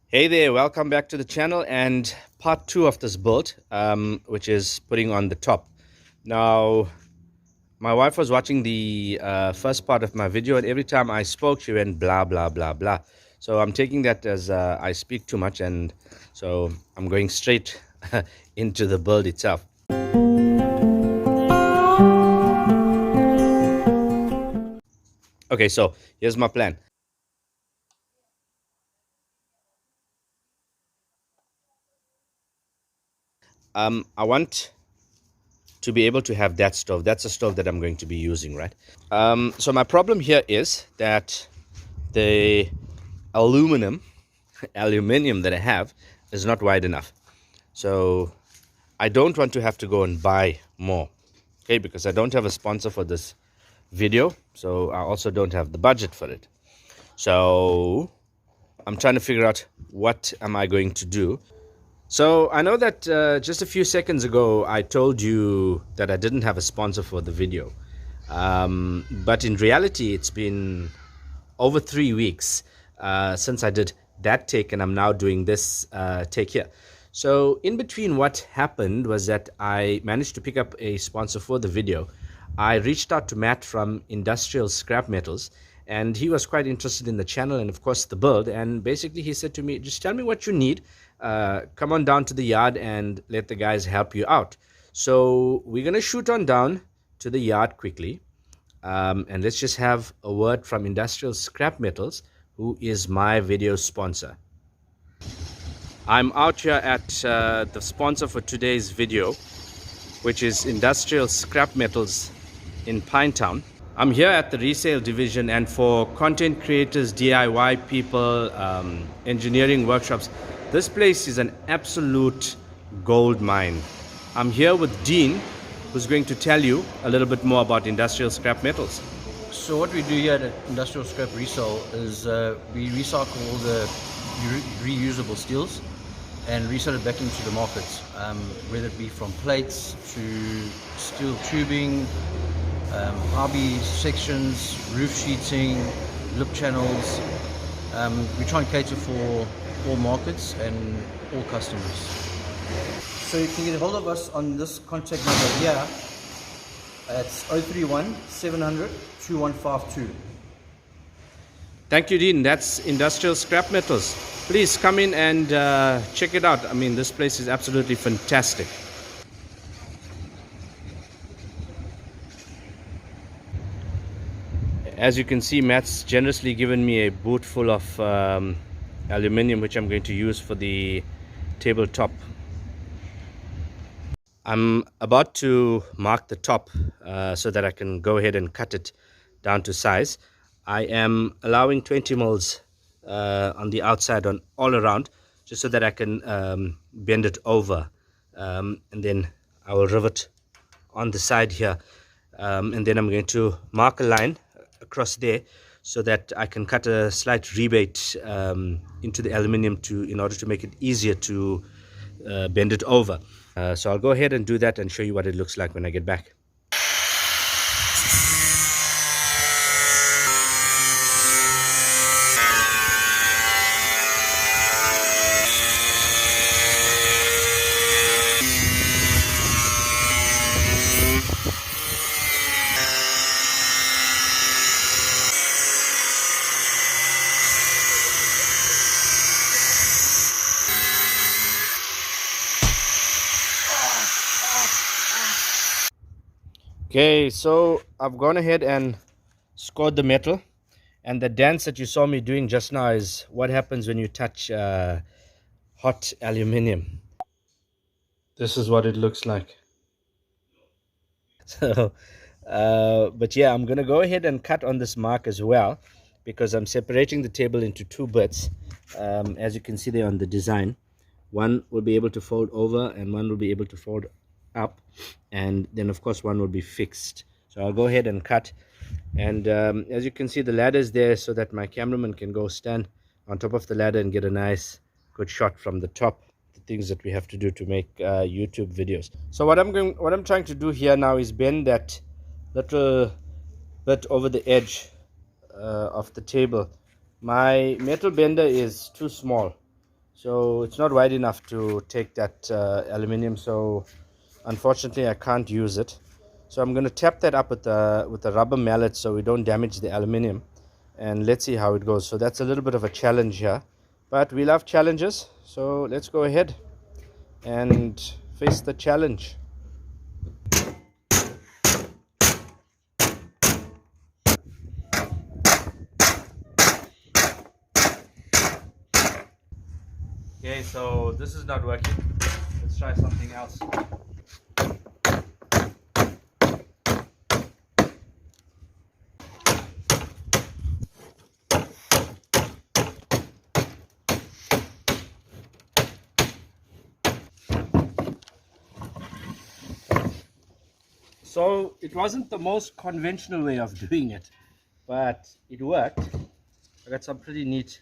Hey there, welcome back to the channel and part 2 of this build, which is putting on the top. Now, my wife was watching the first part of my video, and every time I spoke, she went blah, blah, blah, blah. So I'm taking that as I speak too much, and so I'm going straight into the build itself. Okay, so here's my plan. I want to be able to have that stove. That's a stove that I'm going to be using, right? So my problem here is that the aluminium that I have is not wide enough. So I don't want to have to go and buy more, okay, because I don't have a sponsor for this video, so I also don't have the budget for it. So I'm trying to figure out what am I going to do. So I know that just a few seconds ago I told you that I didn't have a sponsor for the video, but in reality it's been over 3 weeks since I did that take, and I'm now doing this take here. So in between, what happened was that I managed to pick up a sponsor for the video. I reached out to Matt from Industrial Scrap Metals, and he was quite interested in the channel and of course the build, and basically he said to me, just tell me what you need, come on down to the yard and let the guys help you out. So we're going to shoot on down to the yard quickly, and let's just have a word from Industrial Scrap Metals, who is my video sponsor. I'm out here at the sponsor for today's video, which is Industrial Scrap Metals in Pinetown. I'm here at the resale division, and for content creators, DIY people, engineering workshops, this place is an absolute gold mine. I'm here with Dean, who's going to tell you a little bit more about Industrial Scrap Metals. So what we do here at Industrial Scrap Resale is we recycle all the reusable steels and resell it back into the markets, whether it be from plates to steel tubing, RB sections, roof sheeting, lip channels. We try and cater for all markets and all customers. So you can get a hold of us on this contact number here. It's 031 700 2152. Thank you, Dean. That's Industrial Scrap Metals. Please come in and check it out. I mean, this place is absolutely fantastic. As you can see, Matt's generously given me a boot full of aluminium, which I'm going to use for the tabletop. I'm about to mark the top so that I can go ahead and cut it down to size. I am allowing 20 mils on the outside on all around, just so that I can bend it over, and then I will rivet on the side here, and then I'm going to mark a line across there so that I can cut a slight rebate into the aluminium in order to make it easier to bend it over. So I'll go ahead and do that and show you what it looks like when I get back. Okay, so I've gone ahead and scored the metal, and the dance that you saw me doing just now is what happens when you touch hot aluminium. This is what it looks like. So, but yeah, I'm gonna go ahead and cut on this mark as well, because I'm separating the table into two bits. As you can see there on the design, one will be able to fold over and one will be able to fold up, and then of course one will be fixed. So I'll go ahead and cut, and as you can see, the ladder is there so that my cameraman can go stand on top of the ladder and get a nice good shot from the top, the things that we have to do to make YouTube videos. So what I'm trying to do here now is bend that little bit over the edge of the table. My metal bender is too small, so it's not wide enough to take that aluminium, so unfortunately I can't use it. So I'm going to tap that up with the rubber mallet so we don't damage the aluminium, and let's see how it goes. So that's a little bit of a challenge here, but we love challenges, so let's go ahead and face the challenge. Okay, so this is not working. Let's try something else. So it wasn't the most conventional way of doing it, but it worked. I got some pretty neat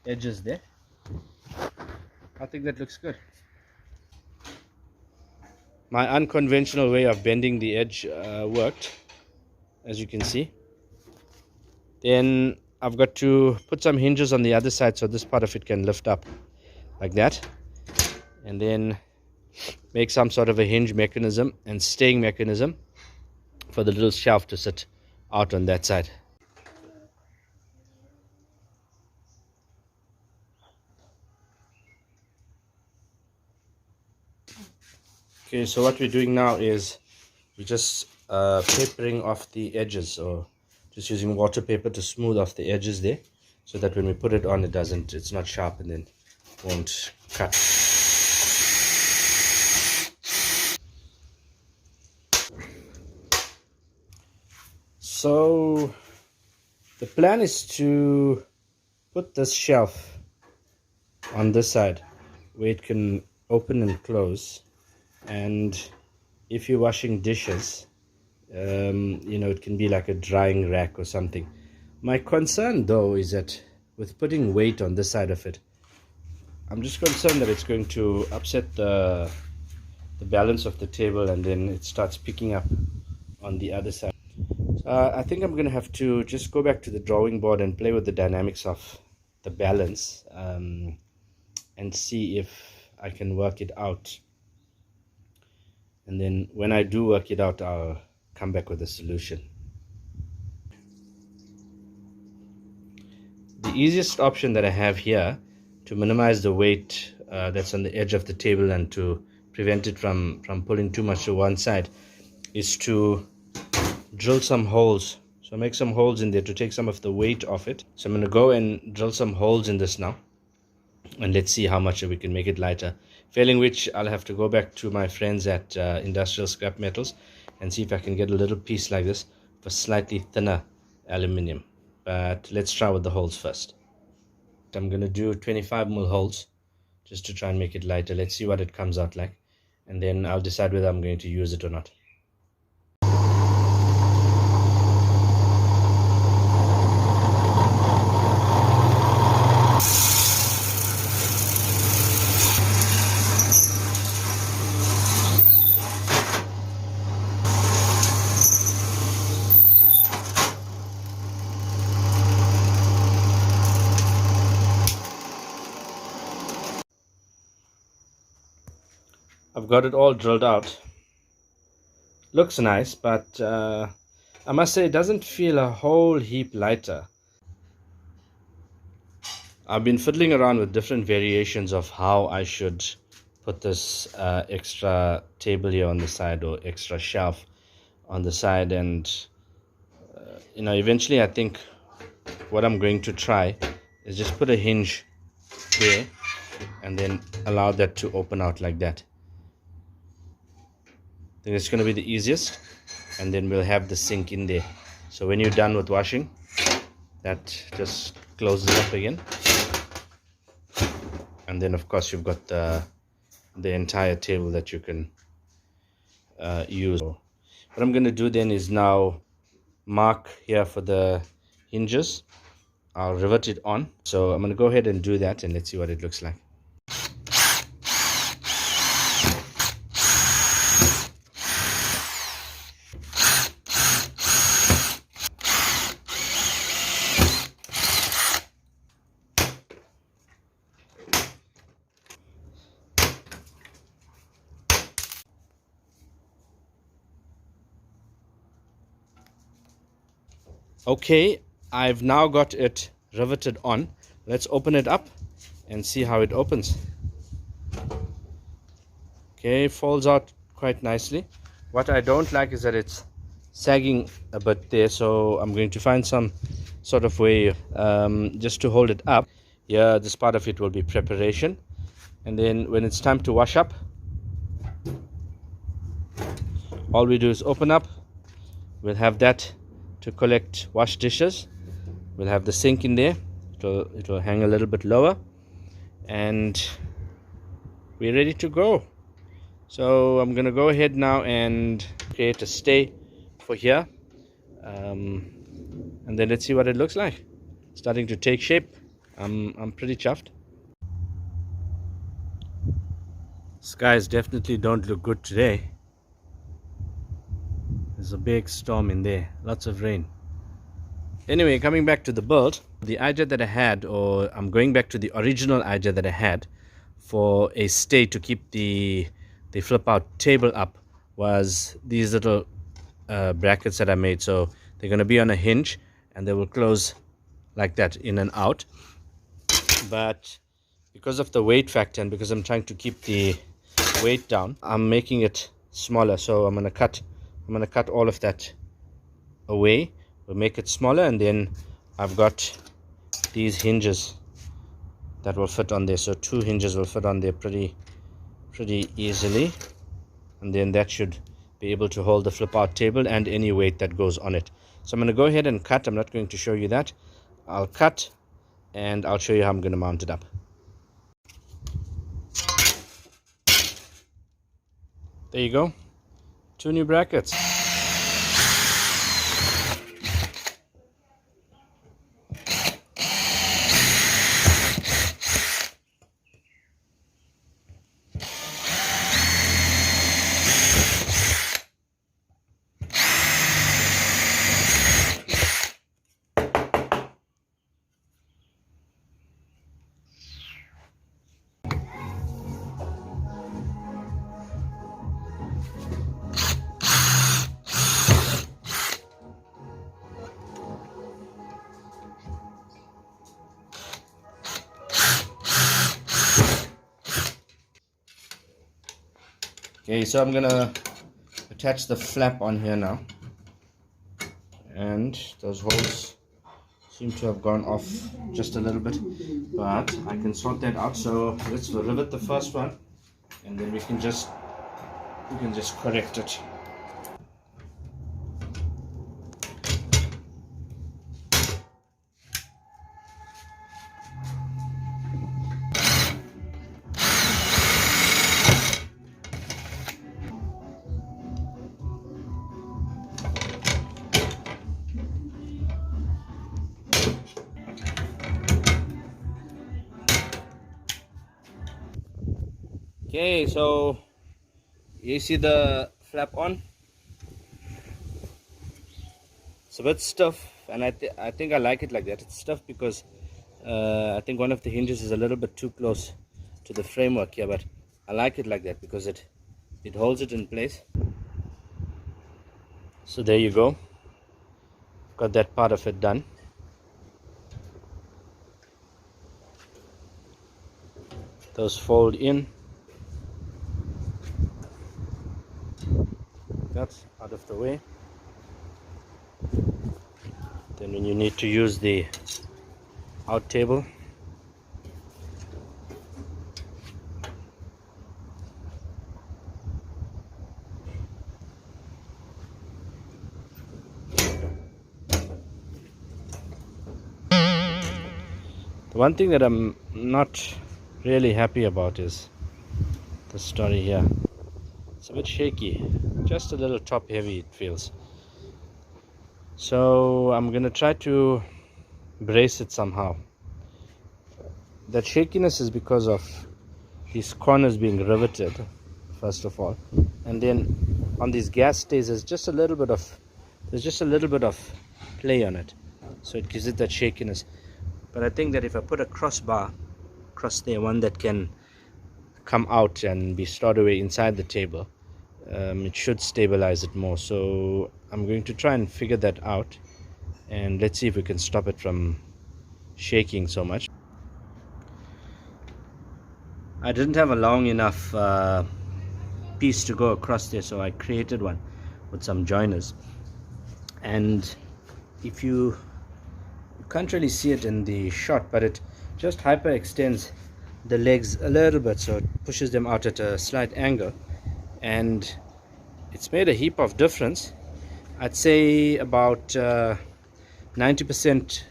edges there. I think that looks good. My unconventional way of bending the edge worked, as you can see. Then I've got to put some hinges on the other side so this part of it can lift up like that, and then make some sort of a hinge mechanism and staying mechanism for the little shelf to sit out on that side. Okay, so what we're doing now is we're just papering off the edges, or just using water paper to smooth off the edges there, so that when we put it on, it's not sharp and then won't cut. So the plan is to put this shelf on this side where it can open and close, and if you're washing dishes, it can be like a drying rack or something. My concern though is that with putting weight on this side of it, I'm just concerned that it's going to upset the balance of the table, and then it starts picking up on the other side. I think I'm going to have to just go back to the drawing board and play with the dynamics of the balance, and see if I can work it out. And then when I do work it out, I'll come back with a solution. The easiest option that I have here to minimize the weight that's on the edge of the table and to prevent it from pulling too much to one side is to drill some holes. So make some holes in there to take some of the weight off it. So I'm going to go and drill some holes in this now, and let's see how much we can make it lighter. Failing which, I'll have to go back to my friends at Industrial Scrap Metals and see if I can get a little piece like this for slightly thinner aluminium. But let's try with the holes first. I'm going to do 25mm holes just to try and make it lighter. Let's see what it comes out like, and then I'll decide whether I'm going to use it or not. I've got it all drilled out. Looks nice, but I must say it doesn't feel a whole heap lighter. I've been fiddling around with different variations of how I should put this extra table here on the side, or extra shelf on the side, and eventually I think what I'm going to try is just put a hinge there and then allow that to open out like that. I think it's going to be the easiest, and then we'll have the sink in there, so when you're done with washing, that just closes up again, and then of course you've got the entire table that you can use. What I'm going to do then is now mark here for the hinges. I'll rivet it on, so I'm going to go ahead and do that, and let's see what it looks like. Okay, I've now got it riveted on. Let's open it up and see how it opens. Okay, folds out quite nicely. What I don't like is that it's sagging a bit there, so I'm going to find some sort of way just to hold it up. Yeah, this part of it will be preparation, and then when it's time to wash up, all we do is open up. We'll have that to collect wash dishes. We'll have the sink in there. It will hang a little bit lower, and we're ready to go. So I'm gonna go ahead now and create a stay for here, and then let's see what it looks like. Starting to take shape. I'm pretty chuffed. Skies definitely don't look good today. There's a big storm in there, lots of rain. Anyway, coming back to the build, the idea that I had, or I'm going back to the original idea that I had for a stay to keep the flip out table up, was these little brackets that I made. So they're going to be on a hinge and they will close like that, in and out. But because of the weight factor and because I'm trying to keep the weight down, I'm making it smaller. So I'm going to cut all of that away. We'll make it smaller, and then I've got these hinges that will fit on there. So 2 hinges will fit on there pretty easily, and then that should be able to hold the flip out table and any weight that goes on it. So I'm going to go ahead and cut. I'm not going to show you that. I'll cut and I'll show you how I'm going to mount it up. There you go, 2 new brackets. Okay, so I'm gonna attach the flap on here now, and those holes seem to have gone off just a little bit, but I can sort that out. So let's rivet the first one, and then we can just correct it. Okay, so you see the flap on. It's a bit stiff, and I think I like it like that. It's stiff because I think one of the hinges is a little bit too close to the framework here, but I like it like that because it holds it in place. So there you go, got that part of it done. Those fold in. That's out of the way. Then when you need to use the out table, the one thing that I'm not really happy about is the story here. It's a bit shaky, just a little top heavy it feels. So I'm gonna try to brace it somehow. That shakiness is because of these corners being riveted, first of all, and then on these gas stays there's just a little bit of play on it, so it gives it that shakiness. But I think that if I put a crossbar across there, one that can come out and be stored away inside the table, it should stabilize it more. So I'm going to try and figure that out and let's see if we can stop it from shaking so much. I didn't have a long enough piece to go across there, so I created one with some joiners. And if you can't really see it in the shot, but it just hyper extends the legs a little bit, so it pushes them out at a slight angle, and it's made a heap of difference. I'd say about 90%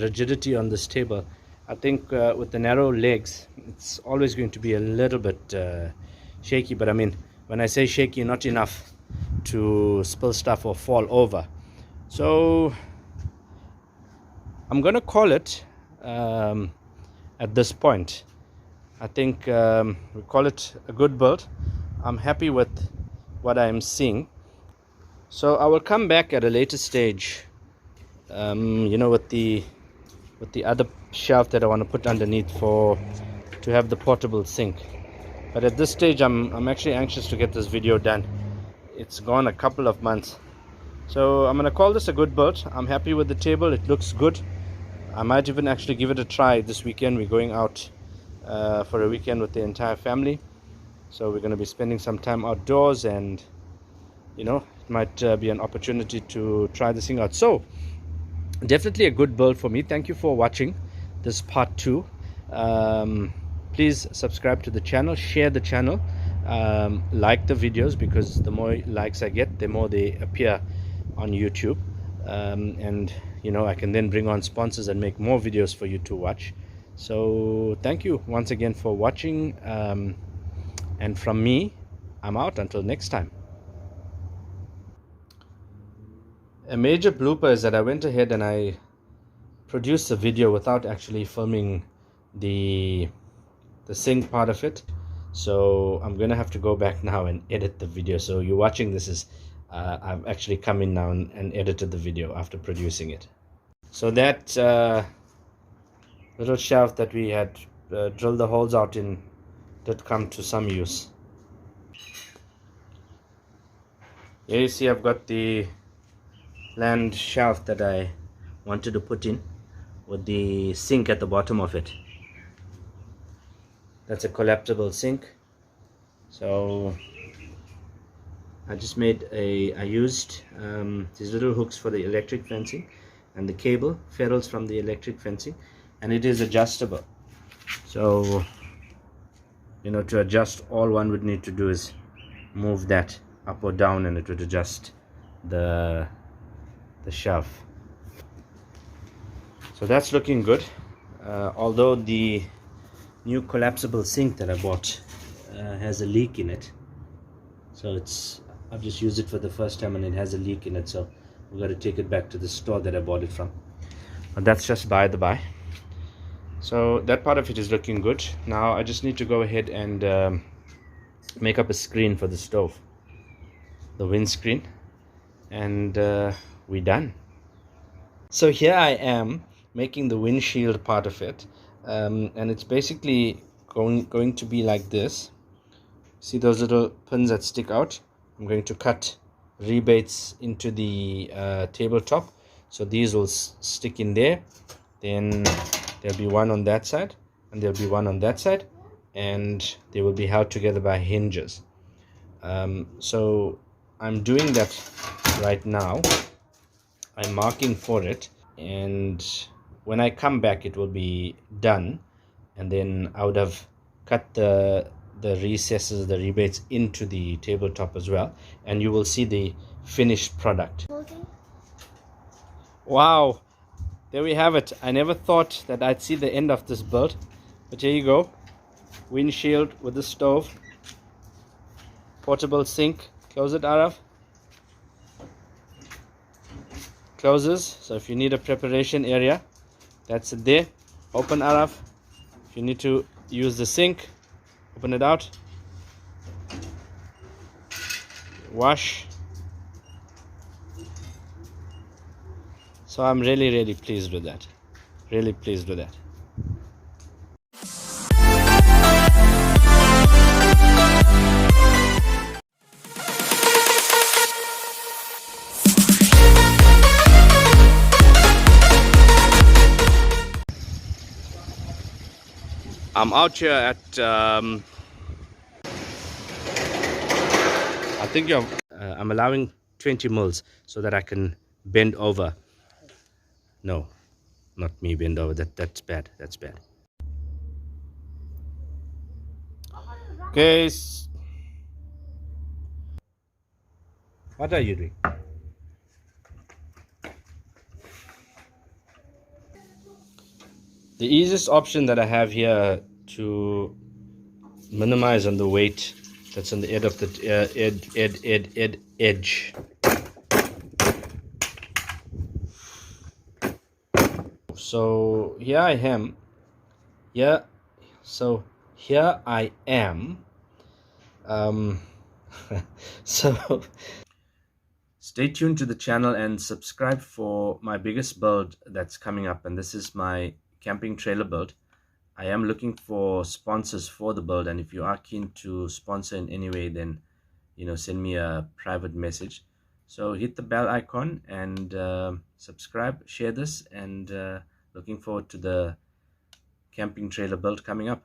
rigidity on this table. I think with the narrow legs it's always going to be a little bit shaky, but I mean, when I say shaky, not enough to spill stuff or fall over. So I'm gonna call it at this point. I think we call it a good build. I'm happy with what I'm seeing, so I will come back at a later stage, you know, with the other shelf that I want to put underneath to have the portable sink. But at this stage I'm actually anxious to get this video done. It's gone a couple of months, so I'm gonna call this a good build. I'm happy with the table, it looks good. I might even actually give it a try this weekend. We're going out for a weekend with the entire family, so we're going to be spending some time outdoors, and you know, it might be an opportunity to try this thing out. So definitely a good build for me. Thank you for watching this part 2. Please subscribe to the channel, share the channel, like the videos, because the more likes I get, the more they appear on YouTube, and you know, I can then bring on sponsors and make more videos for you to watch. So thank you once again for watching, and from me, I'm out until next time. A major blooper is that I went ahead and I produced a video without actually filming the sink part of it. So I'm gonna have to go back now and edit the video. So you're watching this is I've actually come in now and edited the video after producing it. So that little shelf that we had drilled the holes out in did come to some use. Here you see I've got the land shelf that I wanted to put in with the sink at the bottom of it. That's a collapsible sink. So I just made I used these little hooks for the electric fencing and the cable ferrules from the electric fencing, and it is adjustable. So you know, to adjust, all one would need to do is move that up or down, and it would adjust the shelf. So that's looking good, although the new collapsible sink that I bought has a leak in it. So I've just used it for the first time and it has a leak in it, so we've got to take it back to the store that I bought it from. But that's just by the by. So that part of it is looking good. Now I just need to go ahead and make up a screen for the stove, the windscreen, and we're done. So here I am making the windshield part of it, and it's basically going to be like this. See those little pins that stick out? I'm going to cut rebates into the tabletop, so these will stick in there. Then there'll be one on that side and there'll be one on that side, and they will be held together by hinges. So I'm doing that right now. I'm marking for it, and when I come back it will be done, and then I would have cut the recesses, the rebates into the tabletop as well, and you will see the finished product. Wow, there we have it. I never thought that I'd see the end of this build, but here you go. Windshield with the stove, portable sink. Close it, Arav. Closes, so if you need a preparation area, that's it there. Open, Arav. If you need to use the sink, open it out. Wash. So I'm really pleased with that. Really pleased with that. I'm out here at I think I'm allowing 20 mils so that I can bend over. No, not me bend over. That's bad. That's bad. Okay. What are you doing? The easiest option that I have here to minimize on the weight that's on the edge of the edge. So here I am. Yeah. So here I am. So stay tuned to the channel and subscribe for my biggest build that's coming up, and this is my camping trailer build. I am looking for sponsors for the build, and if you are keen to sponsor in any way, then send me a private message. So hit the bell icon and subscribe, share this, and looking forward to the camping trailer build coming up.